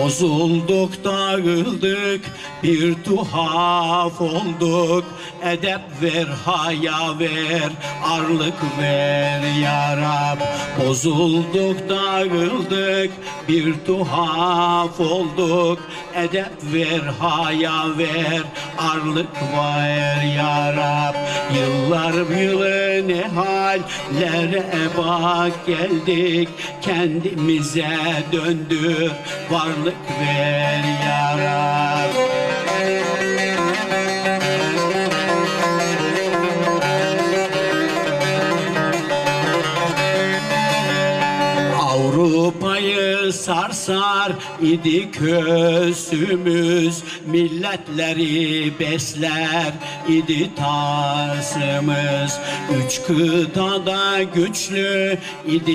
Bozulduk, dağıldık, bir tuhaf olduk. Edep ver, haya ver, arlık ver ya Rab. Bozulduk, dağıldık, bir tuhaf olduk. Edep ver, haya ver, arlık ver ya Rab. Yıllar yılı ne hallere bak geldik, kendimize döndük, varlık ver ya Rab. Avrupa'yı sarsar idi kösümüz, milletleri besler idi tarsımız. Üç kıtada güçlü idi